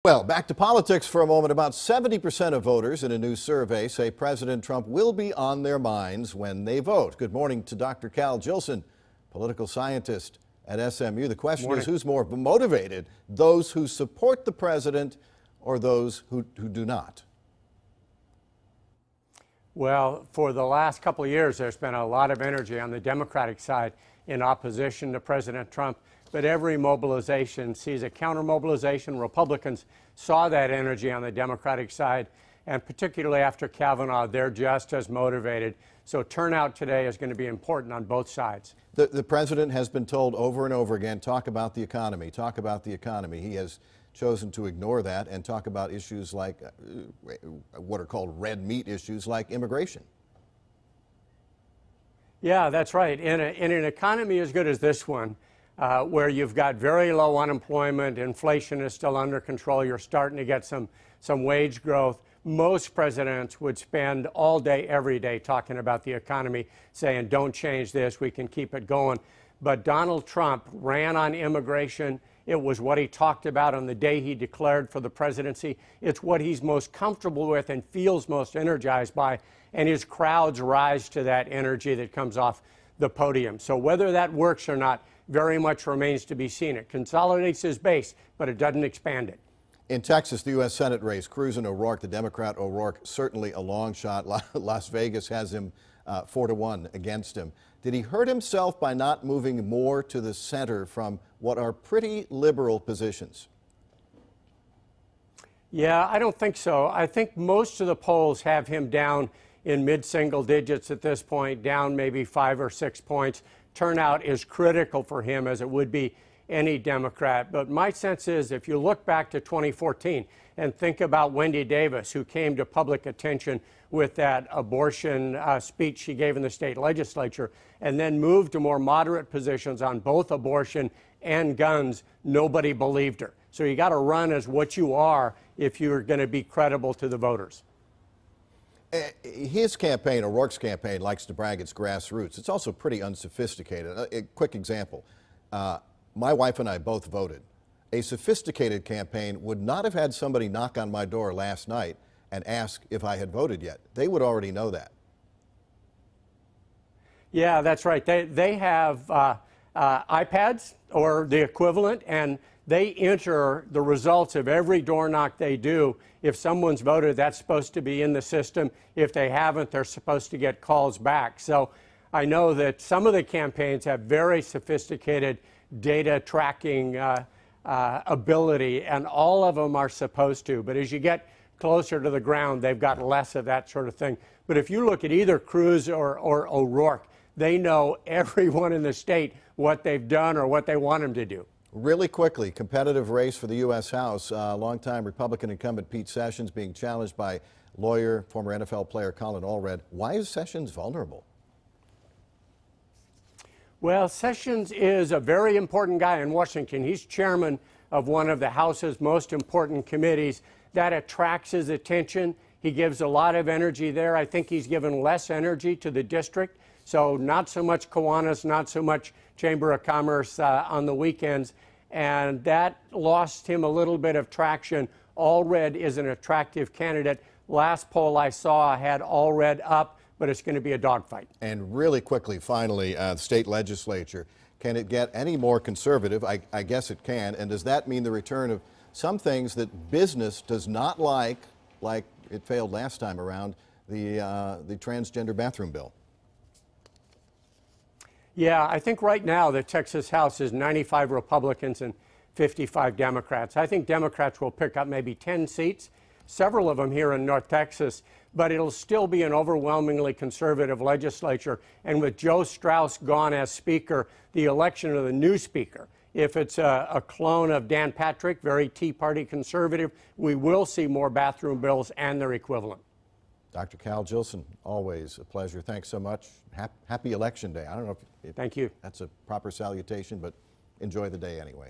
Well, back to politics for a moment. About 70% of voters in a new survey say President Trump will be on their minds when they vote. Good morning to Dr. Cal Jillson, political scientist at SMU. The question is, who's more motivated, those who support the president or those who do not? Well, for the last couple of years, there's been a lot of energy on the Democratic side in opposition to President Trump. But every mobilization sees a counter-mobilization. Republicans saw that energy on the Democratic side, and particularly after Kavanaugh, they're just as motivated. So turnout today is going to be important on both sides. The president has been told over and over again, talk about the economy, talk about the economy. He has chosen to ignore that and talk about issues like what are called red meat issues like immigration. Yeah, that's right. In an economy as good as this one, where you've got very low unemployment, inflation is still under control, you're starting to get some wage growth. Most presidents would spend all day, every day talking about the economy, saying, don't change this, we can keep it going. But Donald Trump ran on immigration. It was what he talked about on the day he declared for the presidency. It's what he's most comfortable with and feels most energized by, and his crowds rise to that energy that comes off the podium. So whether that works or not very much remains to be seen. It consolidates his base, but it doesn't expand it. In Texas, the U.S. Senate race, Cruz and O'Rourke, the Democrat O'Rourke, certainly a long shot. Las Vegas has him 4-1 against him. Did he hurt himself by not moving more to the center from what are pretty liberal positions? Yeah, I don't think so. I think most of the polls have him down in mid-single digits at this point, down maybe 5 or 6 points. Turnout is critical for him, as it would be any Democrat. But my sense is, if you look back to 2014 and think about Wendy Davis, who came to public attention with that abortion speech she gave in the state legislature, and then moved to more moderate positions on both abortion and guns, nobody believed her. So you got to run as what you are if you're going to be credible to the voters. His campaign, O'Rourke's campaign, likes to brag it's grassroots. It's also pretty unsophisticated. A quick example. My wife and I both voted. A sophisticated campaign would not have had somebody knock on my door last night and ask if I had voted yet. They would already know that. Yeah, that's right. They have iPads or the equivalent, and they enter the results of every door knock they do. If someone's voted, that's supposed to be in the system. If they haven't, they're supposed to get calls back. So I know that some of the campaigns have very sophisticated data tracking ability, and all of them are supposed to. But as you get closer to the ground, they've got less of that sort of thing. But if you look at either Cruz or O'Rourke, they know everyone in the state what they've done or what they want them to do. Really quickly, competitive race for the U.S. House. Longtime Republican incumbent Pete Sessions being challenged by lawyer, former NFL player Colin Allred. Why is Sessions vulnerable? Well, Sessions is a very important guy in Washington. He's chairman of one of the House's most important committees. That attracts his attention. He gives a lot of energy there. I think he's given less energy to the district. So not so much Kiwanis, not so much Chamber of Commerce on the weekends. And that lost him a little bit of traction. Allred is an attractive candidate. Last poll I saw had Allred up, but it's going to be a dogfight. And really quickly, finally, the state legislature, can it get any more conservative? I guess it can. And does that mean the return of some things that business does not like it failed last time around, the transgender bathroom bill? Yeah, I think right now the Texas House is 95 Republicans and 55 Democrats. I think Democrats will pick up maybe 10 seats, several of them here in North Texas, but it'll still be an overwhelmingly conservative legislature. And with Joe Straus gone as Speaker, the election of the new Speaker, if it's a clone of Dan Patrick, very Tea Party conservative, we will see more bathroom bills and their equivalent. Dr. Cal Jillson, always a pleasure. Thanks so much. Happy Election Day. I don't know if Thank you. That's a proper salutation, but enjoy the day anyway.